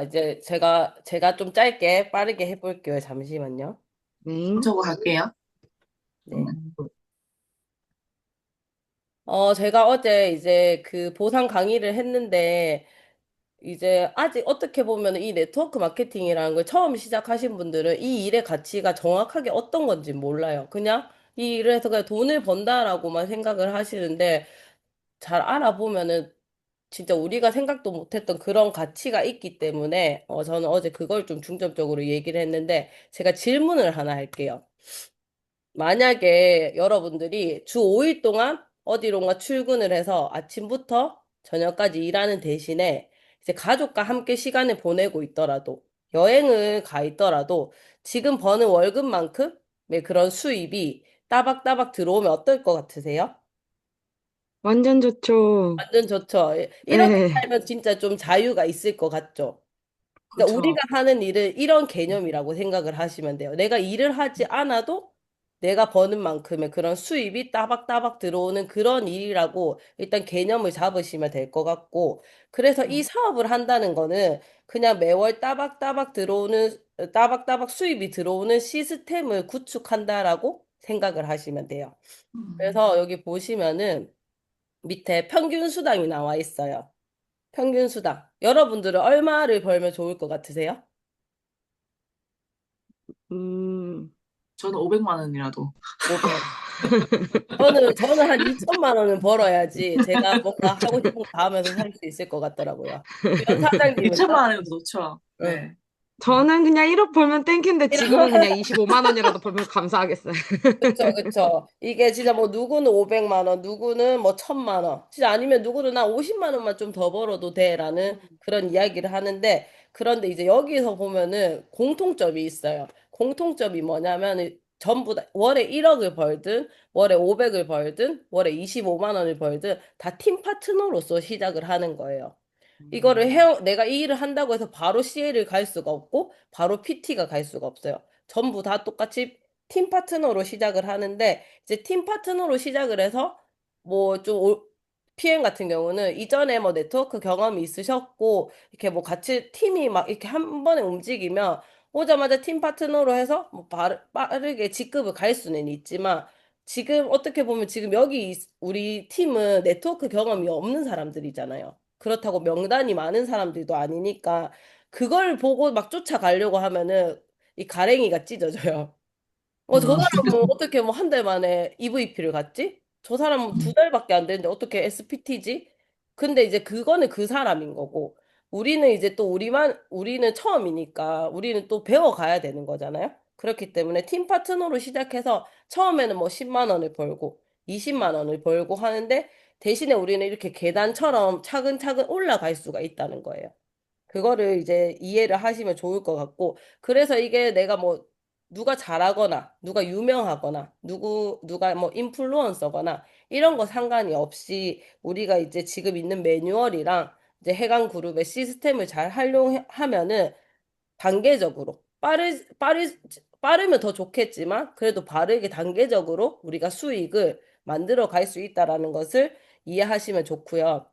이제 제가 좀 짧게 빠르게 해볼게요. 잠시만요. 네. 저거 갈게요. 네. 잠깐만요. 제가 어제 이제 그 보상 강의를 했는데, 이제 아직 어떻게 보면 이 네트워크 마케팅이라는 걸 처음 시작하신 분들은 이 일의 가치가 정확하게 어떤 건지 몰라요. 그냥 이 일을 해서 그냥 돈을 번다라고만 생각을 하시는데, 잘 알아보면은 진짜 우리가 생각도 못했던 그런 가치가 있기 때문에, 저는 어제 그걸 좀 중점적으로 얘기를 했는데, 제가 질문을 하나 할게요. 만약에 여러분들이 주 5일 동안 어디론가 출근을 해서 아침부터 저녁까지 일하는 대신에 이제 가족과 함께 시간을 보내고 있더라도 여행을 가 있더라도 지금 버는 월급만큼의 그런 수입이 따박따박 들어오면 어떨 것 같으세요? 완전 좋죠. 완전 좋죠. 이렇게 네. 살면 진짜 좀 자유가 있을 것 같죠. 그러니까 우리가 그쵸. 하는 일을 이런 개념이라고 생각을 하시면 돼요. 내가 일을 하지 않아도 내가 버는 만큼의 그런 수입이 따박따박 들어오는 그런 일이라고 일단 개념을 잡으시면 될 것 같고, 그래서 이 사업을 한다는 거는 그냥 매월 따박따박 수입이 들어오는 시스템을 구축한다라고 생각을 하시면 돼요. 음. 그래서 여기 보시면은 밑에 평균 수당이 나와 있어요. 평균 수당. 여러분들은 얼마를 벌면 좋을 것 같으세요? 음, 저는 500만 원이라도. 500. 저는 한 2천만 원은 벌어야지 제가 뭔가 하고 싶은 거 다 하면서 살 수 있을 것 같더라고요. 연 사장님은요? 2천만 원이면 좋죠. 응. 네. 저는 그냥 1억 벌면 땡큐인데 지금은 그냥 25만 원이라도 벌면 감사하겠어요. 그쵸, 그쵸. 이게 진짜 뭐 누구는 500만 원, 누구는 뭐 1000만 원, 진짜 아니면 누구는 나 50만 원만 좀 더 벌어도 돼라는 그런 이야기를 하는데, 그런데 이제 여기서 보면은 공통점이 있어요. 공통점이 뭐냐면 전부 다 월에 1억을 벌든 월에 500을 벌든 월에 25만 원을 벌든 다 팀 파트너로서 시작을 하는 거예요. 내가 이 일을 한다고 해서 바로 CA를 갈 수가 없고, 바로 PT가 갈 수가 없어요. 전부 다 똑같이 팀 파트너로 시작을 하는데, 이제 팀 파트너로 시작을 해서, 뭐 PM 같은 경우는 이전에 뭐 네트워크 경험이 있으셨고, 이렇게 뭐 같이 팀이 막 이렇게 한 번에 움직이면, 오자마자 팀 파트너로 해서 뭐 빠르게 직급을 갈 수는 있지만, 지금 어떻게 보면 지금 우리 팀은 네트워크 경험이 없는 사람들이잖아요. 그렇다고 명단이 많은 사람들도 아니니까 그걸 보고 막 쫓아가려고 하면은 이 가랭이가 찢어져요. 저 음. 사람은 어떻게 뭐 한 달 만에 EVP를 갔지? 저 사람은 두 달밖에 안 됐는데 어떻게 SPT지? 근데 이제 그거는 그 사람인 거고, 우리는 이제 또 우리는 처음이니까 우리는 또 배워가야 되는 거잖아요. 그렇기 때문에 팀 파트너로 시작해서 처음에는 뭐 10만 원을 벌고 20만 원을 벌고 하는데, 대신에 우리는 이렇게 계단처럼 차근차근 올라갈 수가 있다는 거예요. 그거를 이제 이해를 하시면 좋을 것 같고, 그래서 이게 내가 뭐 누가 잘하거나 누가 유명하거나 누가 뭐 인플루언서거나 이런 거 상관이 없이 우리가 이제 지금 있는 매뉴얼이랑 이제 해강 그룹의 시스템을 잘 활용하면은 단계적으로 빠르면 더 좋겠지만 그래도 빠르게 단계적으로 우리가 수익을 만들어 갈 수 있다라는 것을 이해하시면 좋고요.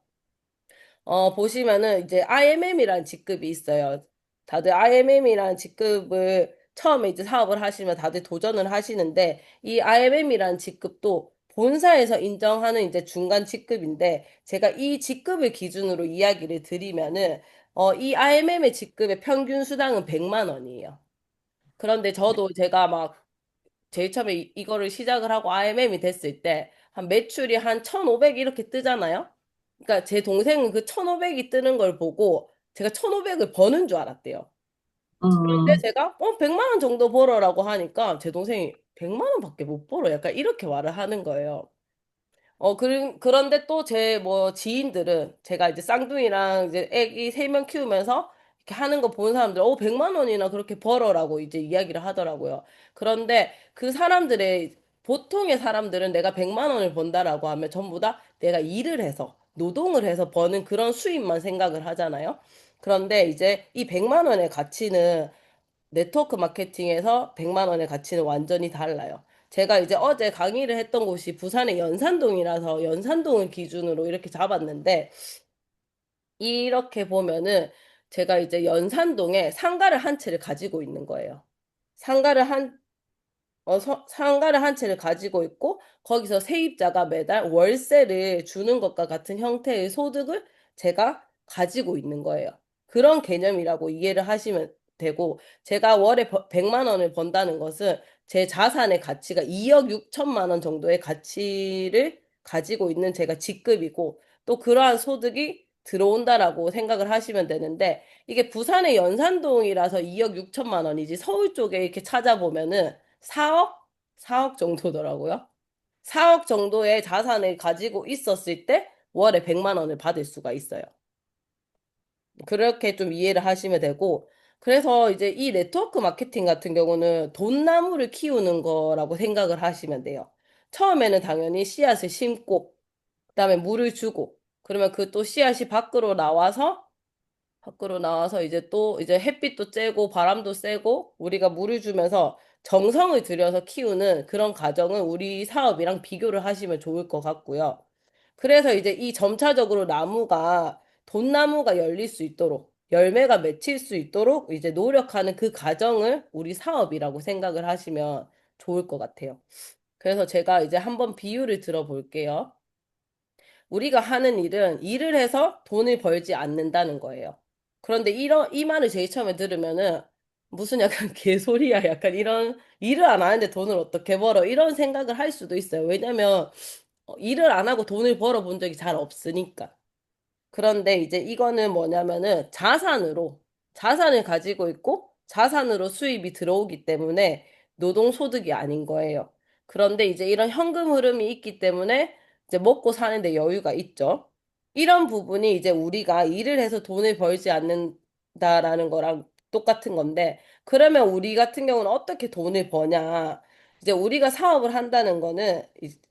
보시면은 이제 IMM이라는 직급이 있어요. 다들 IMM이라는 직급을 처음에 이제 사업을 하시면 다들 도전을 하시는데, 이 IMM이라는 직급도 본사에서 인정하는 이제 중간 직급인데, 제가 이 직급을 기준으로 이야기를 드리면은 이 IMM의 직급의 평균 수당은 100만 원이에요. 그런데 제가 막 제일 처음에 이거를 시작을 하고 IMM이 됐을 때 한 매출이 한 1,500 이렇게 뜨잖아요. 그러니까 제 동생은 그 1,500이 뜨는 걸 보고 제가 1,500을 버는 줄 알았대요. 그런데 음. 제가 100만 원 정도 벌어라고 하니까 제 동생이 100만 원밖에 못 벌어. 약간 이렇게 말을 하는 거예요. 그런데 또 제 뭐 지인들은 제가 이제 쌍둥이랑 이제 애기 3명 키우면서 이렇게 하는 거 본 사람들, 100만 원이나 그렇게 벌어라고 이제 이야기를 하더라고요. 그런데 보통의 사람들은 내가 100만 원을 번다라고 하면 전부 다 내가 일을 해서, 노동을 해서 버는 그런 수입만 생각을 하잖아요. 그런데 이제 이 100만 원의 가치는 네트워크 마케팅에서 100만 원의 가치는 완전히 달라요. 제가 이제 어제 강의를 했던 곳이 부산의 연산동이라서 연산동을 기준으로 이렇게 잡았는데, 이렇게 보면은 제가 이제 연산동에 상가를 한 채를 가지고 있는 거예요. 상가를 한 상가를 한 채를 가지고 있고, 거기서 세입자가 매달 월세를 주는 것과 같은 형태의 소득을 제가 가지고 있는 거예요. 그런 개념이라고 이해를 하시면 되고, 제가 월에 100만 원을 번다는 것은 제 자산의 가치가 2억 6천만 원 정도의 가치를 가지고 있는 제가 직급이고, 또 그러한 소득이 들어온다라고 생각을 하시면 되는데, 이게 부산의 연산동이라서 2억 6천만 원이지, 서울 쪽에 이렇게 찾아보면은 4억? 4억 정도더라고요. 4억 정도의 자산을 가지고 있었을 때 월에 100만 원을 받을 수가 있어요. 그렇게 좀 이해를 하시면 되고, 그래서 이제 이 네트워크 마케팅 같은 경우는 돈나무를 키우는 거라고 생각을 하시면 돼요. 처음에는 당연히 씨앗을 심고, 그다음에 물을 주고, 그러면 그 또 씨앗이 밖으로 나와서 이제 또 이제 햇빛도 쬐고 바람도 쐬고 우리가 물을 주면서 정성을 들여서 키우는 그런 과정은 우리 사업이랑 비교를 하시면 좋을 것 같고요. 그래서 이제 이 점차적으로 돈나무가 열릴 수 있도록, 열매가 맺힐 수 있도록 이제 노력하는 그 과정을 우리 사업이라고 생각을 하시면 좋을 것 같아요. 그래서 제가 이제 한번 비유를 들어볼게요. 우리가 하는 일은 일을 해서 돈을 벌지 않는다는 거예요. 그런데 이 말을 제일 처음에 들으면은 무슨 약간 개소리야. 약간 이런 일을 안 하는데 돈을 어떻게 벌어? 이런 생각을 할 수도 있어요. 왜냐면 일을 안 하고 돈을 벌어 본 적이 잘 없으니까. 그런데 이제 이거는 뭐냐면은 자산을 가지고 있고 자산으로 수입이 들어오기 때문에 노동소득이 아닌 거예요. 그런데 이제 이런 현금 흐름이 있기 때문에 이제 먹고 사는데 여유가 있죠. 이런 부분이 이제 우리가 일을 해서 돈을 벌지 않는다라는 거랑 똑같은 건데, 그러면 우리 같은 경우는 어떻게 돈을 버냐? 이제 우리가 사업을 한다는 거는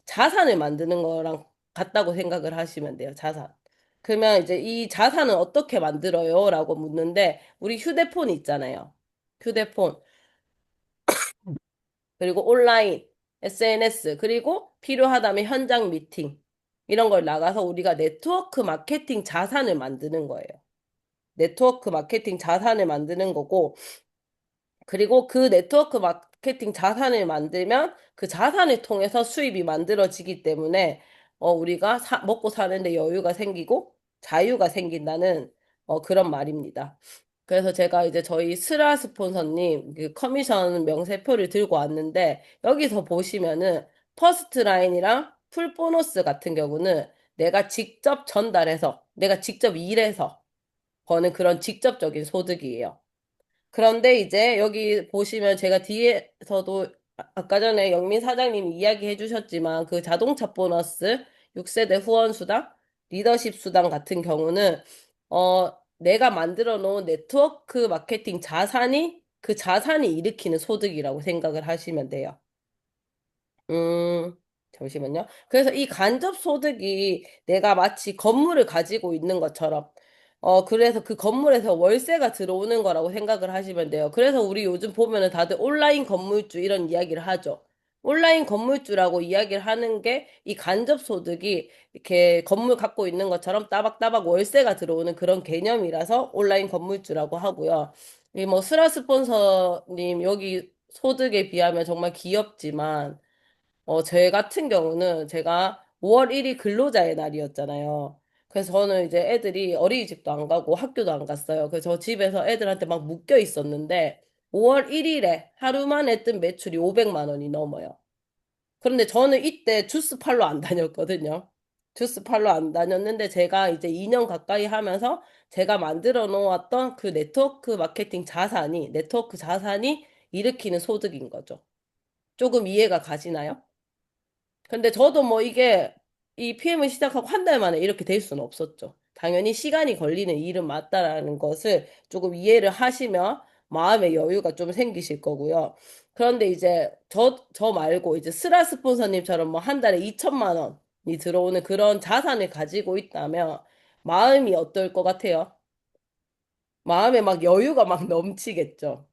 자산을 만드는 거랑 같다고 생각을 하시면 돼요, 자산. 그러면 이제 이 자산은 어떻게 만들어요? 라고 묻는데, 우리 휴대폰 있잖아요. 휴대폰, 그리고 온라인, SNS, 그리고 필요하다면 현장 미팅, 이런 걸 나가서 우리가 네트워크 마케팅 자산을 만드는 거예요. 네트워크 마케팅 자산을 만드는 거고, 그리고 그 네트워크 마케팅 자산을 만들면 그 자산을 통해서 수입이 만들어지기 때문에 우리가 먹고 사는데 여유가 생기고 자유가 생긴다는 그런 말입니다. 그래서 제가 이제 저희 스라 스폰서님 그 커미션 명세표를 들고 왔는데, 여기서 보시면은 퍼스트 라인이랑 풀 보너스 같은 경우는 내가 직접 전달해서 내가 직접 일해서 버는 그런 직접적인 소득이에요. 그런데 이제 여기 보시면 제가 뒤에서도 아까 전에 영민 사장님이 이야기해 주셨지만 그 자동차 보너스, 6세대 후원 수당, 리더십 수당 같은 경우는 내가 만들어 놓은 네트워크 마케팅 그 자산이 일으키는 소득이라고 생각을 하시면 돼요. 잠시만요. 그래서 이 간접 소득이 내가 마치 건물을 가지고 있는 것처럼, 그래서 그 건물에서 월세가 들어오는 거라고 생각을 하시면 돼요. 그래서 우리 요즘 보면은 다들 온라인 건물주 이런 이야기를 하죠. 온라인 건물주라고 이야기를 하는 게 이 간접 소득이 이렇게 건물 갖고 있는 것처럼 따박따박 월세가 들어오는 그런 개념이라서 온라인 건물주라고 하고요. 이 뭐 스라 스폰서님 여기 소득에 비하면 정말 귀엽지만, 제 같은 경우는 제가 5월 1일 근로자의 날이었잖아요. 그래서 저는 이제 애들이 어린이집도 안 가고 학교도 안 갔어요. 그래서 저 집에서 애들한테 막 묶여 있었는데 5월 1일에 하루 만에 뜬 매출이 500만 원이 넘어요. 그런데 저는 이때 주스 팔러 안 다녔거든요. 주스 팔러 안 다녔는데 제가 이제 2년 가까이 하면서 제가 만들어 놓았던 그 네트워크 자산이 일으키는 소득인 거죠. 조금 이해가 가시나요? 근데 저도 뭐 이게 이 PM을 시작하고 한 달 만에 이렇게 될 수는 없었죠. 당연히 시간이 걸리는 일은 맞다라는 것을 조금 이해를 하시면 마음의 여유가 좀 생기실 거고요. 그런데 이제 저 말고 이제 스라 스폰서님처럼 뭐 한 달에 2천만 원이 들어오는 그런 자산을 가지고 있다면 마음이 어떨 것 같아요? 마음에 막 여유가 막 넘치겠죠.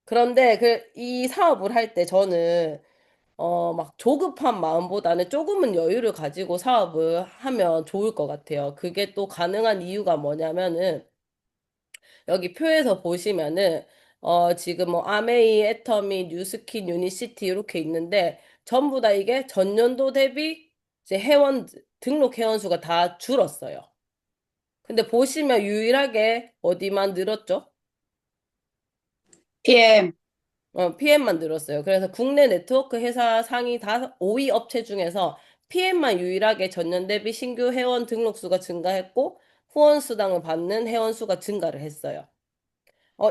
그런데 이 사업을 할 때 저는 막 조급한 마음보다는 조금은 여유를 가지고 사업을 하면 좋을 것 같아요. 그게 또 가능한 이유가 뭐냐면은 여기 표에서 보시면은 지금 뭐 아메이, 애터미, 뉴스킨, 유니시티 이렇게 있는데 전부 다 이게 전년도 대비 이제 회원 등록 회원 수가 다 줄었어요. 근데 보시면 유일하게 어디만 늘었죠? PM. PM만 늘었어요. 그래서 국내 네트워크 회사 상위 5위 업체 중에서 PM만 유일하게 전년 대비 신규 회원 등록 수가 증가했고 후원 수당을 받는 회원 수가 증가를 했어요.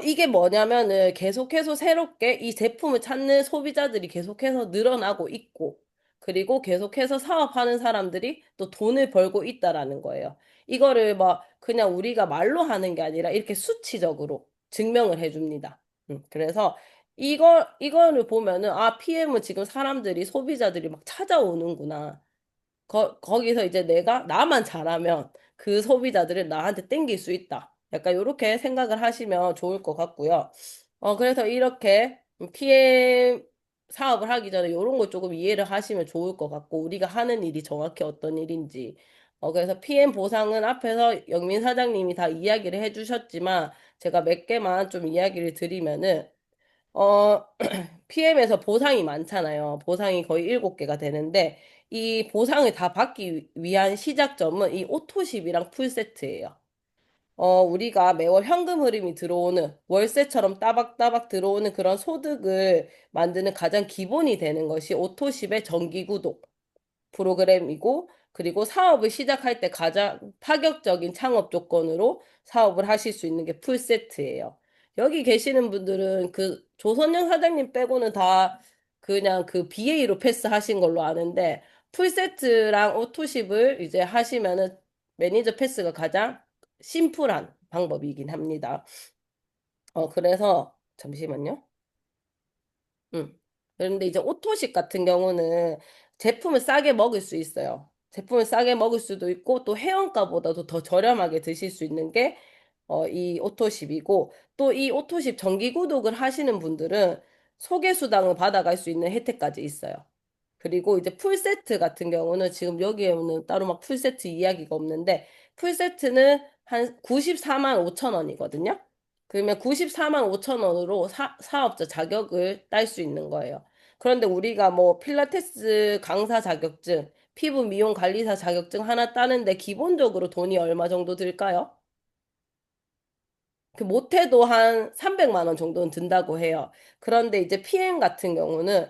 이게 뭐냐면은 계속해서 새롭게 이 제품을 찾는 소비자들이 계속해서 늘어나고 있고, 그리고 계속해서 사업하는 사람들이 또 돈을 벌고 있다라는 거예요. 이거를 막 그냥 우리가 말로 하는 게 아니라 이렇게 수치적으로 증명을 해줍니다. 그래서 이거를 보면은, 아, PM은 지금 사람들이, 소비자들이 막 찾아오는구나. 거기서 이제 나만 잘하면 그 소비자들을 나한테 땡길 수 있다. 약간 이렇게 생각을 하시면 좋을 것 같고요. 그래서 이렇게 PM 사업을 하기 전에 이런 거 조금 이해를 하시면 좋을 것 같고, 우리가 하는 일이 정확히 어떤 일인지. 그래서 PM 보상은 앞에서 영민 사장님이 다 이야기를 해주셨지만, 제가 몇 개만 좀 이야기를 드리면은, 어, PM에서 보상이 많잖아요. 보상이 거의 7개가 되는데, 이 보상을 다 받기 위한 시작점은 이 오토십이랑 풀세트예요. 우리가 매월 현금 흐름이 들어오는, 월세처럼 따박따박 들어오는 그런 소득을 만드는 가장 기본이 되는 것이 오토십의 정기구독 프로그램이고, 그리고 사업을 시작할 때 가장 파격적인 창업 조건으로 사업을 하실 수 있는 게 풀세트예요. 여기 계시는 분들은 그 조선영 사장님 빼고는 다 그냥 그 BA로 패스하신 걸로 아는데, 풀세트랑 오토십을 이제 하시면은 매니저 패스가 가장 심플한 방법이긴 합니다. 그래서 잠시만요. 그런데 이제 오토식 같은 경우는 제품을 싸게 먹을 수 있어요. 제품을 싸게 먹을 수도 있고 또 회원가보다도 더 저렴하게 드실 수 있는 게 이 오토십이고, 또 이 오토십 정기 구독을 하시는 분들은 소개 수당을 받아갈 수 있는 혜택까지 있어요. 그리고 이제 풀세트 같은 경우는 지금 여기에는 따로 막 풀세트 이야기가 없는데, 풀세트는 한 94만 5천 원이거든요. 그러면 94만 5천 원으로 사업자 자격을 딸 수 있는 거예요. 그런데 우리가 뭐 필라테스 강사 자격증, 피부 미용 관리사 자격증 하나 따는데 기본적으로 돈이 얼마 정도 들까요? 그 못해도 한 300만 원 정도는 든다고 해요. 그런데 이제 PM 같은 경우는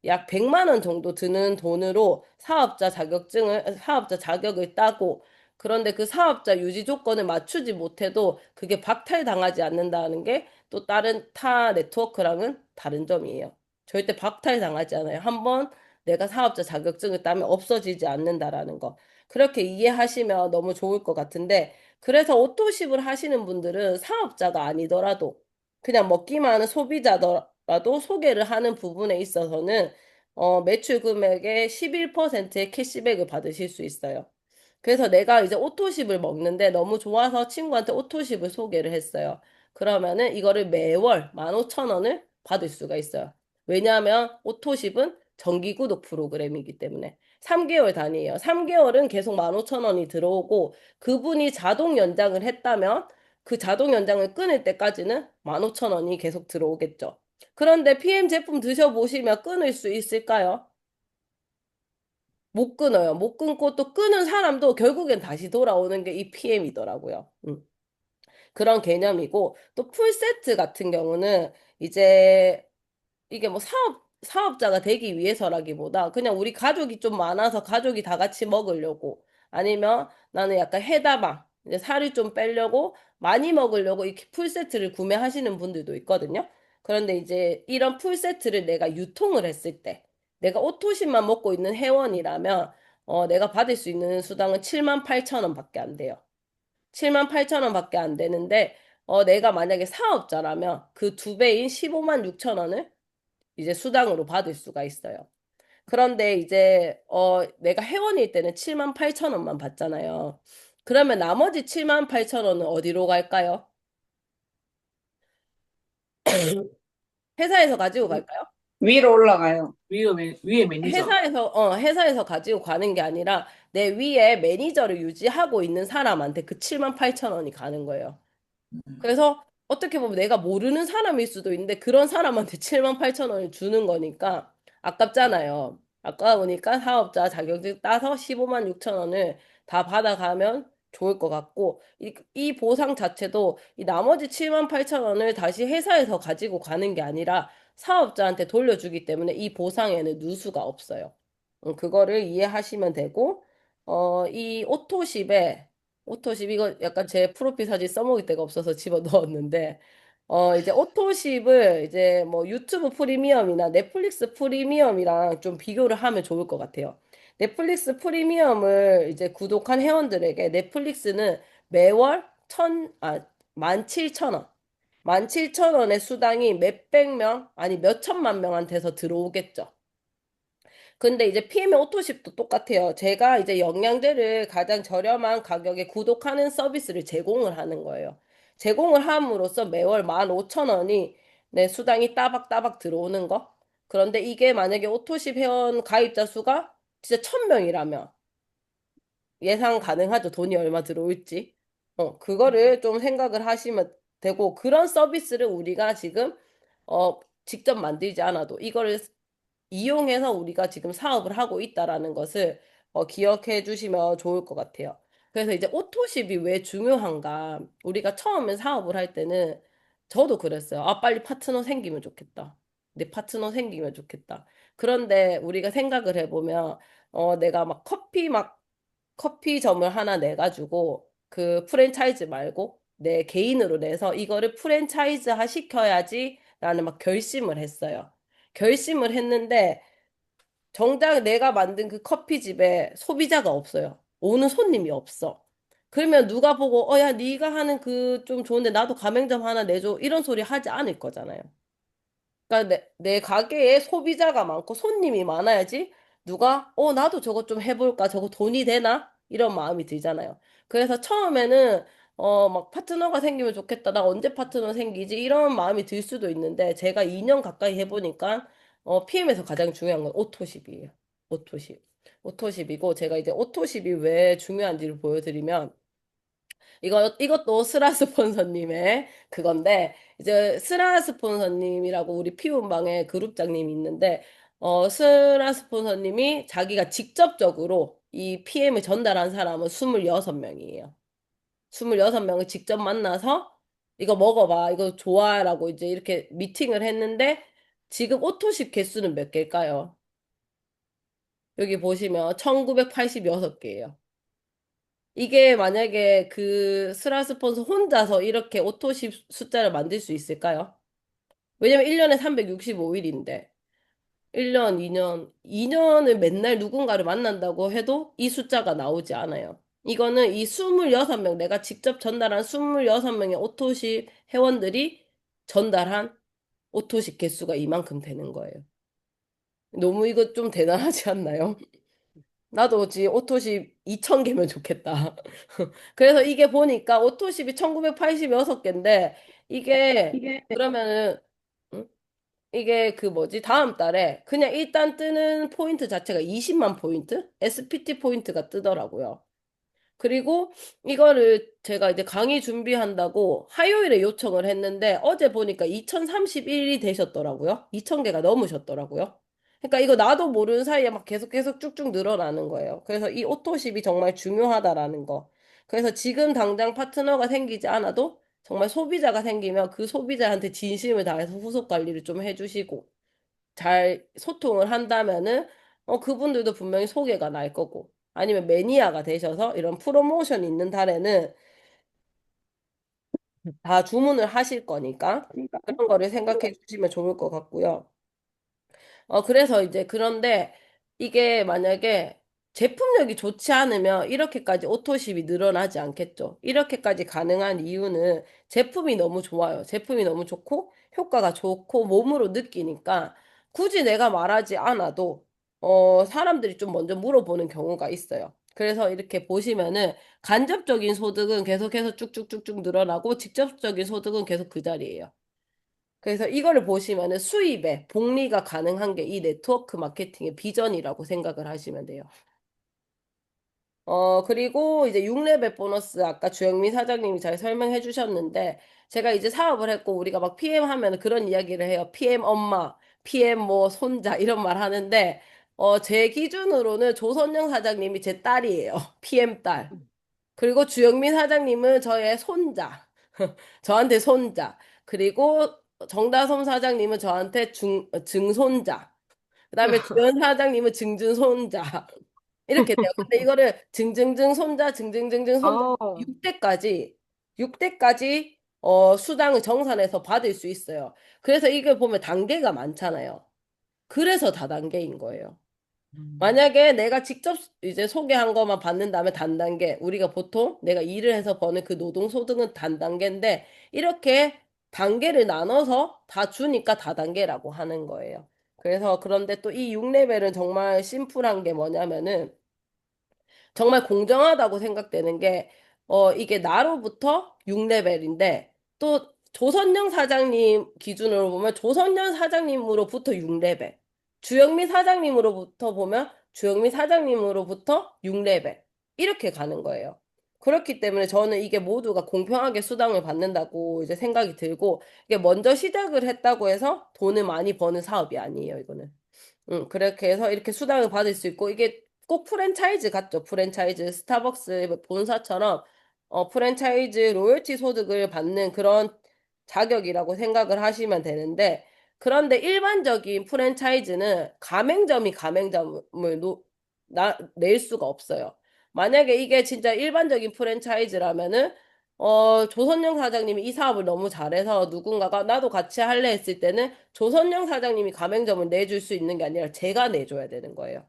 약 100만 원 정도 드는 돈으로 사업자 자격을 따고, 그런데 그 사업자 유지 조건을 맞추지 못해도 그게 박탈당하지 않는다는 게 또 다른 타 네트워크랑은 다른 점이에요. 절대 박탈당하지 않아요. 한번 내가 사업자 자격증을 따면 없어지지 않는다라는 거. 그렇게 이해하시면 너무 좋을 것 같은데, 그래서 오토십을 하시는 분들은 사업자가 아니더라도 그냥 먹기만 하는 소비자더라도 소개를 하는 부분에 있어서는 매출 금액의 11%의 캐시백을 받으실 수 있어요. 그래서 내가 이제 오토십을 먹는데 너무 좋아서 친구한테 오토십을 소개를 했어요. 그러면은 이거를 매월 15,000원을 받을 수가 있어요. 왜냐하면 오토십은 정기구독 프로그램이기 때문에 3개월 단위예요. 3개월은 계속 15,000원이 들어오고, 그분이 자동 연장을 했다면 그 자동 연장을 끊을 때까지는 15,000원이 계속 들어오겠죠. 그런데 PM 제품 드셔보시면 끊을 수 있을까요? 못 끊어요. 못 끊고 또 끊은 사람도 결국엔 다시 돌아오는 게 이 PM이더라고요. 그런 개념이고, 또 풀세트 같은 경우는 이제 이게 뭐 사업자가 되기 위해서라기보다 그냥 우리 가족이 좀 많아서 가족이 다 같이 먹으려고, 아니면 나는 약간 해다방, 이제 살을 좀 빼려고 많이 먹으려고 이렇게 풀세트를 구매하시는 분들도 있거든요. 그런데 이제 이런 풀세트를 내가 유통을 했을 때, 내가 오토십만 먹고 있는 회원이라면 내가 받을 수 있는 수당은 7만 8천 원밖에 안 돼요. 7만 8천 원밖에 안 되는데, 내가 만약에 사업자라면 그 두 배인 15만 6천 원을 이제 수당으로 받을 수가 있어요. 그런데 이제 내가 회원일 때는 7만 8천 원만 받잖아요. 그러면 나머지 7만 8천 원은 어디로 갈까요? 회사에서 가지고 갈까요? 위로 올라가요. 위에 매니저. 회사에서 가지고 가는 게 아니라 내 위에 매니저를 유지하고 있는 사람한테 그 7만 8천 원이 가는 거예요. 음. 그래서 어떻게 보면 내가 모르는 사람일 수도 있는데 그런 사람한테 7만 8천 원을 주는 거니까 아깝잖아요. 아까우니까 사업자 자격증 따서 15만 6천 원을 다 받아가면 좋을 것 같고 이 보상 자체도 이 나머지 7만 8천 원을 다시 회사에서 가지고 가는 게 아니라 사업자한테 돌려주기 때문에 이 보상에는 누수가 없어요. 그거를 이해하시면 되고 이 오토십에 이거 약간 제 프로필 사진 써먹을 데가 없어서 집어 넣었는데 이제 오토십을 이제 뭐 유튜브 프리미엄이나 넷플릭스 프리미엄이랑 좀 비교를 하면 좋을 것 같아요. 넷플릭스 프리미엄을 이제 구독한 회원들에게 넷플릭스는 매월 17,000원 17,000원의 수당이 몇백 명 아니 몇천만 명한테서 들어오겠죠. 근데 이제 PM의 오토십도 똑같아요. 제가 이제 영양제를 가장 저렴한 가격에 구독하는 서비스를 제공을 하는 거예요. 제공을 함으로써 매월 15,000원이 내 수당이 따박따박 들어오는 거. 그런데 이게 만약에 오토십 회원 가입자 수가 진짜 1,000명이라면 예상 가능하죠. 돈이 얼마 들어올지. 그거를 좀 생각을 하시면 되고, 그런 서비스를 우리가 지금, 직접 만들지 않아도 이거를 이용해서 우리가 지금 사업을 하고 있다라는 것을 기억해 주시면 좋을 것 같아요. 그래서 이제 오토십이 왜 중요한가? 우리가 처음에 사업을 할 때는 저도 그랬어요. 아, 빨리 파트너 생기면 좋겠다. 내 파트너 생기면 좋겠다. 그런데 우리가 생각을 해보면 내가 막 커피점을 하나 내가지고 그 프랜차이즈 말고 내 개인으로 내서 이거를 프랜차이즈화 시켜야지라는 막 결심을 했어요. 결심을 했는데 정작 내가 만든 그 커피집에 소비자가 없어요. 오는 손님이 없어. 그러면 누가 보고 야 네가 하는 그 좀 좋은데 나도 가맹점 하나 내줘 이런 소리 하지 않을 거잖아요. 그러니까 내 가게에 소비자가 많고 손님이 많아야지 누가 나도 저거 좀 해볼까 저거 돈이 되나 이런 마음이 들잖아요. 그래서 처음에는 막 파트너가 생기면 좋겠다 나 언제 파트너 생기지 이런 마음이 들 수도 있는데 제가 2년 가까이 해보니까 PM에서 가장 중요한 건 오토십이에요. 오토십. 오토십이고 제가 이제 오토십이 왜 중요한지를 보여드리면 이것도 스라 스폰서님의 그건데, 이제 스라 스폰서님이라고 우리 피운방에 그룹장님이 있는데, 스라 스폰서님이 자기가 직접적으로 이 PM을 전달한 사람은 26명이에요. 26명을 직접 만나서 이거 먹어봐, 이거 좋아라고 이제 이렇게 미팅을 했는데, 지금 오토십 개수는 몇 개일까요? 여기 보시면 1986개예요. 이게 만약에 그 스라 스폰서 혼자서 이렇게 오토십 숫자를 만들 수 있을까요? 왜냐면 1년에 365일인데 1년, 2년을 맨날 누군가를 만난다고 해도 이 숫자가 나오지 않아요. 이거는 이 26명, 내가 직접 전달한 26명의 오토십 회원들이 전달한 오토십 개수가 이만큼 되는 거예요. 너무 이거 좀 대단하지 않나요? 나도 오토십 2,000개면 좋겠다. 그래서 이게 보니까 오토십이 1986개인데 이게 그러면은 응? 이게 그 뭐지? 다음 달에 그냥 일단 뜨는 포인트 자체가 20만 포인트? SPT 포인트가 뜨더라고요. 그리고 이거를 제가 이제 강의 준비한다고 화요일에 요청을 했는데 어제 보니까 2031일이 되셨더라고요. 2000개가 넘으셨더라고요. 그러니까 이거 나도 모르는 사이에 막 계속 쭉쭉 늘어나는 거예요. 그래서 이 오토십이 정말 중요하다라는 거. 그래서 지금 당장 파트너가 생기지 않아도 정말 소비자가 생기면 그 소비자한테 진심을 다해서 후속 관리를 좀 해주시고 잘 소통을 한다면은 그분들도 분명히 소개가 날 거고 아니면 매니아가 되셔서 이런 프로모션 있는 달에는 다 주문을 하실 거니까 그런 거를 생각해 주시면 좋을 것 같고요. 그래서 이제 그런데 이게 만약에 제품력이 좋지 않으면 이렇게까지 오토십이 늘어나지 않겠죠. 이렇게까지 가능한 이유는 제품이 너무 좋아요. 제품이 너무 좋고 효과가 좋고 몸으로 느끼니까 굳이 내가 말하지 않아도 사람들이 좀 먼저 물어보는 경우가 있어요. 그래서 이렇게 보시면은 간접적인 소득은 계속해서 쭉쭉쭉쭉 늘어나고 직접적인 소득은 계속 그 자리예요. 그래서 이거를 보시면은 수입에 복리가 가능한 게 이 네트워크 마케팅의 비전이라고 생각을 하시면 돼요. 그리고 이제 6레벨 보너스 아까 주영민 사장님이 잘 설명해 주셨는데 제가 이제 사업을 했고 우리가 막 PM 하면 그런 이야기를 해요. PM 엄마, PM 뭐 손자 이런 말 하는데 제 기준으로는 조선영 사장님이 제 딸이에요. PM 딸. 그리고 주영민 사장님은 저의 손자. 저한테 손자. 그리고 정다솜 사장님은 저한테 증손자. 그다음에 주연 사장님은 증증손자. 이렇게 돼요. 근데 이거를 증증증 손자, 증증증증 손자 어. 6대까지 6대까지 수당을 정산해서 받을 수 있어요. 그래서 이걸 보면 단계가 많잖아요. 그래서 다단계인 거예요. 음. 만약에 내가 직접 이제 소개한 것만 받는다면 단단계, 우리가 보통 내가 일을 해서 버는 그 노동소득은 단단계인데, 이렇게 단계를 나눠서 다 주니까 다단계라고 하는 거예요. 그래서 그런데 또 이 6레벨은 정말 심플한 게 뭐냐면은, 정말 공정하다고 생각되는 게, 이게 나로부터 6레벨인데, 또 조선영 사장님 기준으로 보면 조선영 사장님으로부터 6레벨, 주영미 사장님으로부터 보면 주영미 사장님으로부터 6레벨, 이렇게 가는 거예요. 그렇기 때문에 저는 이게 모두가 공평하게 수당을 받는다고 이제 생각이 들고, 이게 먼저 시작을 했다고 해서 돈을 많이 버는 사업이 아니에요, 이거는. 그렇게 해서 이렇게 수당을 받을 수 있고, 이게 꼭 프랜차이즈 같죠? 프랜차이즈, 스타벅스 본사처럼, 프랜차이즈 로열티 소득을 받는 그런 자격이라고 생각을 하시면 되는데, 그런데 일반적인 프랜차이즈는 가맹점이 가맹점을 낼 수가 없어요. 만약에 이게 진짜 일반적인 프랜차이즈라면은, 조선영 사장님이 이 사업을 너무 잘해서 누군가가 나도 같이 할래 했을 때는 조선영 사장님이 가맹점을 내줄 수 있는 게 아니라 제가 내줘야 되는 거예요.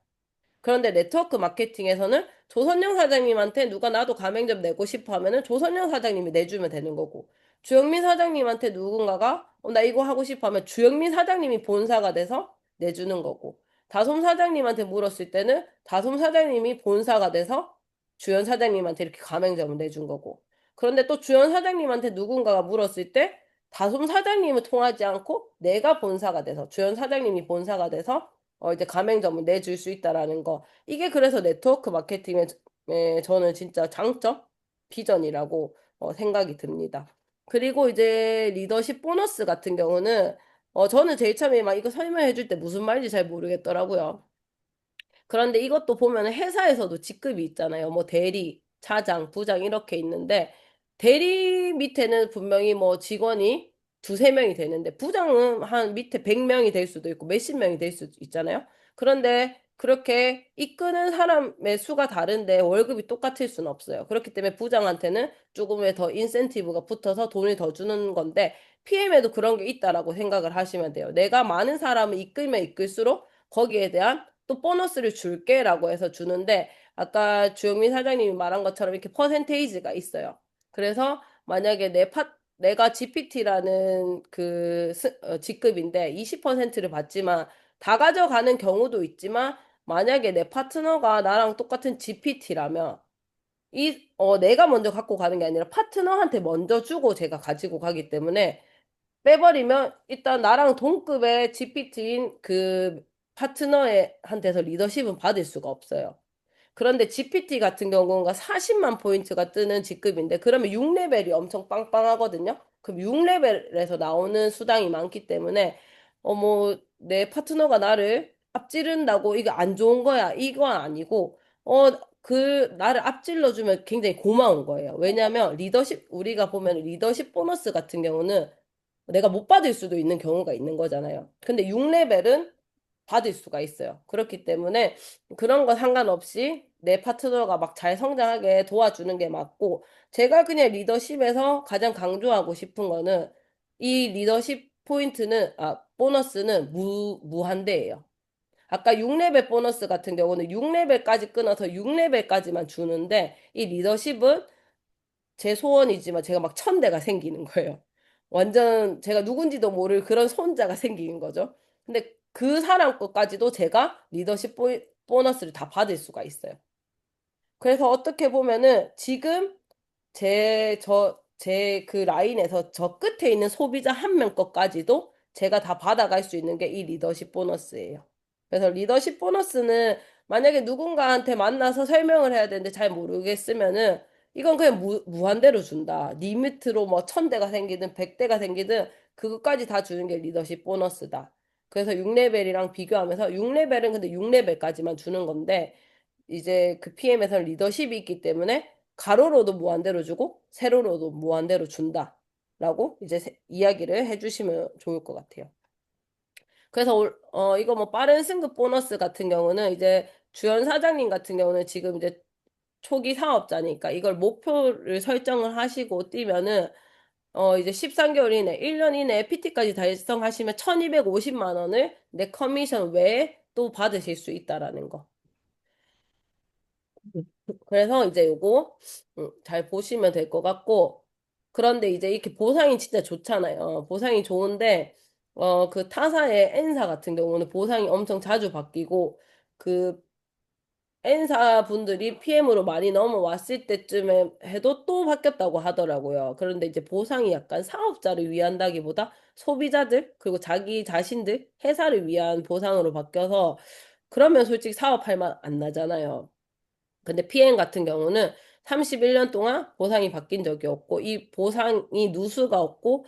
그런데 네트워크 마케팅에서는 조선영 사장님한테 누가 나도 가맹점 내고 싶어 하면은 조선영 사장님이 내주면 되는 거고, 주영민 사장님한테 누군가가 나 이거 하고 싶어 하면 주영민 사장님이 본사가 돼서 내주는 거고, 다솜 사장님한테 물었을 때는 다솜 사장님이 본사가 돼서 주연 사장님한테 이렇게 가맹점을 내준 거고, 그런데 또 주연 사장님한테 누군가가 물었을 때 다솜 사장님은 통하지 않고 내가 본사가 돼서 주연 사장님이 본사가 돼서 이제 가맹점을 내줄 수 있다라는 거. 이게 그래서 네트워크 마케팅의 저는 진짜 장점, 비전이라고 생각이 듭니다. 그리고 이제 리더십 보너스 같은 경우는 저는 제일 처음에 막 이거 설명해 줄 때 무슨 말인지 잘 모르겠더라고요. 그런데 이것도 보면 회사에서도 직급이 있잖아요. 뭐 대리, 차장, 부장 이렇게 있는데 대리 밑에는 분명히 뭐 직원이 두세 명이 되는데 부장은 한 밑에 100명이 될 수도 있고 몇십 명이 될 수도 있잖아요. 그런데 그렇게 이끄는 사람의 수가 다른데 월급이 똑같을 수는 없어요. 그렇기 때문에 부장한테는 조금의 더 인센티브가 붙어서 돈을 더 주는 건데 PM에도 그런 게 있다라고 생각을 하시면 돼요. 내가 많은 사람을 이끌면 이끌수록 거기에 대한 또 보너스를 줄게라고 해서 주는데 아까 주영민 사장님이 말한 것처럼 이렇게 퍼센테이지가 있어요. 그래서 만약에 내가 GPT라는 그 직급인데 20%를 받지만 다 가져가는 경우도 있지만 만약에 내 파트너가 나랑 똑같은 GPT라면 내가 먼저 갖고 가는 게 아니라 파트너한테 먼저 주고 제가 가지고 가기 때문에 빼버리면 일단 나랑 동급의 GPT인 그 파트너한테서 리더십은 받을 수가 없어요. 그런데 GPT 같은 경우가 40만 포인트가 뜨는 직급인데 그러면 6레벨이 엄청 빵빵하거든요. 그럼 6레벨에서 나오는 수당이 많기 때문에 뭐 내 파트너가 나를 앞지른다고 이거 안 좋은 거야. 이거 아니고 그 나를 앞질러 주면 굉장히 고마운 거예요. 왜냐하면 리더십 우리가 보면 리더십 보너스 같은 경우는 내가 못 받을 수도 있는 경우가 있는 거잖아요. 근데 6레벨은 받을 수가 있어요. 그렇기 때문에 그런 거 상관없이 내 파트너가 막 잘 성장하게 도와주는 게 맞고, 제가 그냥 리더십에서 가장 강조하고 싶은 거는 이 리더십 보너스는 무한대예요. 아까 6레벨 보너스 같은 경우는 6레벨까지 끊어서 6레벨까지만 주는데, 이 리더십은 제 소원이지만 제가 막 1,000대가 생기는 거예요. 완전 제가 누군지도 모를 그런 손자가 생기는 거죠. 근데 그 사람 것까지도 제가 리더십 보너스를 다 받을 수가 있어요. 그래서 어떻게 보면은 지금 제 그 라인에서 저 끝에 있는 소비자 한 명 것까지도 제가 다 받아갈 수 있는 게 이 리더십 보너스예요. 그래서 리더십 보너스는 만약에 누군가한테 만나서 설명을 해야 되는데 잘 모르겠으면은 이건 그냥 무한대로 준다. 리미트로 뭐 1000대가 생기든 100대가 생기든 그것까지 다 주는 게 리더십 보너스다. 그래서 6레벨이랑 비교하면서 6레벨은 근데 6레벨까지만 주는 건데 이제 그 PM에서는 리더십이 있기 때문에 가로로도 무한대로 주고 세로로도 무한대로 준다라고 이제 이야기를 해주시면 좋을 것 같아요. 그래서 이거 뭐 빠른 승급 보너스 같은 경우는 이제 주연 사장님 같은 경우는 지금 이제 초기 사업자니까 이걸 목표를 설정을 하시고 뛰면은 이제 13개월 이내, 1년 이내에 PT까지 달성하시면 1250만 원을 내 커미션 외에 또 받으실 수 있다라는 거. 그래서 이제 요거 잘 보시면 될 것 같고 그런데 이제 이렇게 보상이 진짜 좋잖아요. 보상이 좋은데 그 타사의 N사 같은 경우는 보상이 엄청 자주 바뀌고 그 N사 분들이 PM으로 많이 넘어왔을 때쯤에 해도 또 바뀌었다고 하더라고요. 그런데 이제 보상이 약간 사업자를 위한다기보다 소비자들 그리고 자기 자신들 회사를 위한 보상으로 바뀌어서 그러면 솔직히 사업할 맛 안 나잖아요. 근데 PM 같은 경우는 31년 동안 보상이 바뀐 적이 없고 이 보상이 누수가 없고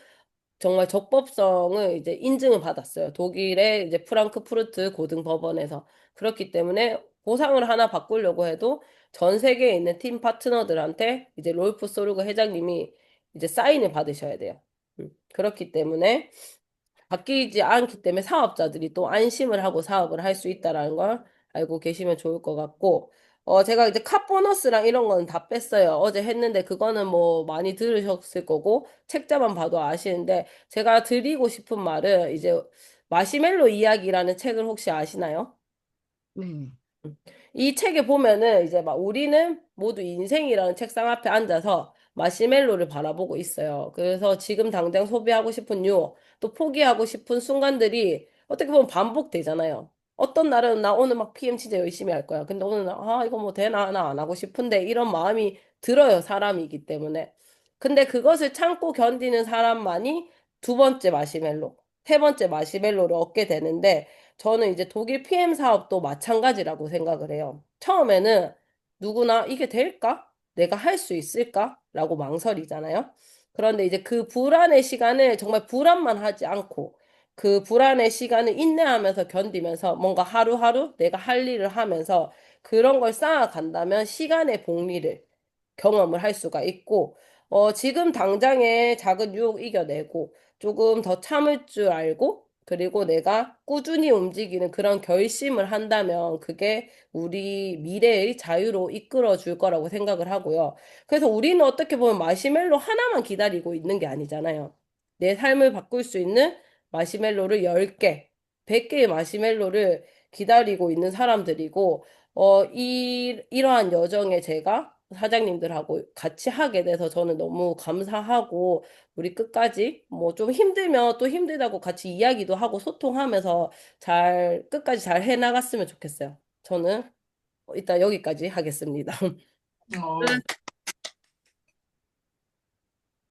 정말 적법성을 이제 인증을 받았어요. 독일의 이제 프랑크푸르트 고등법원에서. 그렇기 때문에 보상을 하나 바꾸려고 해도 전 세계에 있는 팀 파트너들한테 이제 롤프 소르그 회장님이 이제 사인을 받으셔야 돼요. 그렇기 때문에 바뀌지 않기 때문에 사업자들이 또 안심을 하고 사업을 할 수 있다라는 걸 알고 계시면 좋을 것 같고, 제가 이제 카 보너스랑 이런 거는 다 뺐어요. 어제 했는데 그거는 뭐 많이 들으셨을 거고, 책자만 봐도 아시는데, 제가 드리고 싶은 말은 이제 마시멜로 이야기라는 책을 혹시 아시나요? 네. 이 책에 보면은 이제 막 우리는 모두 인생이라는 책상 앞에 앉아서 마시멜로를 바라보고 있어요. 그래서 지금 당장 소비하고 싶은 유혹, 또 포기하고 싶은 순간들이 어떻게 보면 반복되잖아요. 어떤 날은 나 오늘 막 PM 진짜 열심히 할 거야. 근데 오늘 이거 뭐 되나 나 안 하고 싶은데 이런 마음이 들어요. 사람이기 때문에. 근데 그것을 참고 견디는 사람만이 두 번째 마시멜로, 세 번째 마시멜로를 얻게 되는데 저는 이제 독일 PM 사업도 마찬가지라고 생각을 해요. 처음에는 누구나 이게 될까? 내가 할 수 있을까? 라고 망설이잖아요. 그런데 이제 그 불안의 시간을 정말 불안만 하지 않고 그 불안의 시간을 인내하면서 견디면서 뭔가 하루하루 내가 할 일을 하면서 그런 걸 쌓아간다면 시간의 복리를 경험을 할 수가 있고, 지금 당장의 작은 유혹 이겨내고 조금 더 참을 줄 알고 그리고 내가 꾸준히 움직이는 그런 결심을 한다면 그게 우리 미래의 자유로 이끌어 줄 거라고 생각을 하고요. 그래서 우리는 어떻게 보면 마시멜로 하나만 기다리고 있는 게 아니잖아요. 내 삶을 바꿀 수 있는 마시멜로를 10개, 100개의 마시멜로를 기다리고 있는 사람들이고, 이러한 여정에 제가 사장님들하고 같이 하게 돼서 저는 너무 감사하고, 우리 끝까지 뭐 좀 힘들면 또 힘들다고 같이 이야기도 하고 소통하면서 끝까지 잘 해나갔으면 좋겠어요. 저는 이따 여기까지 하겠습니다. 어,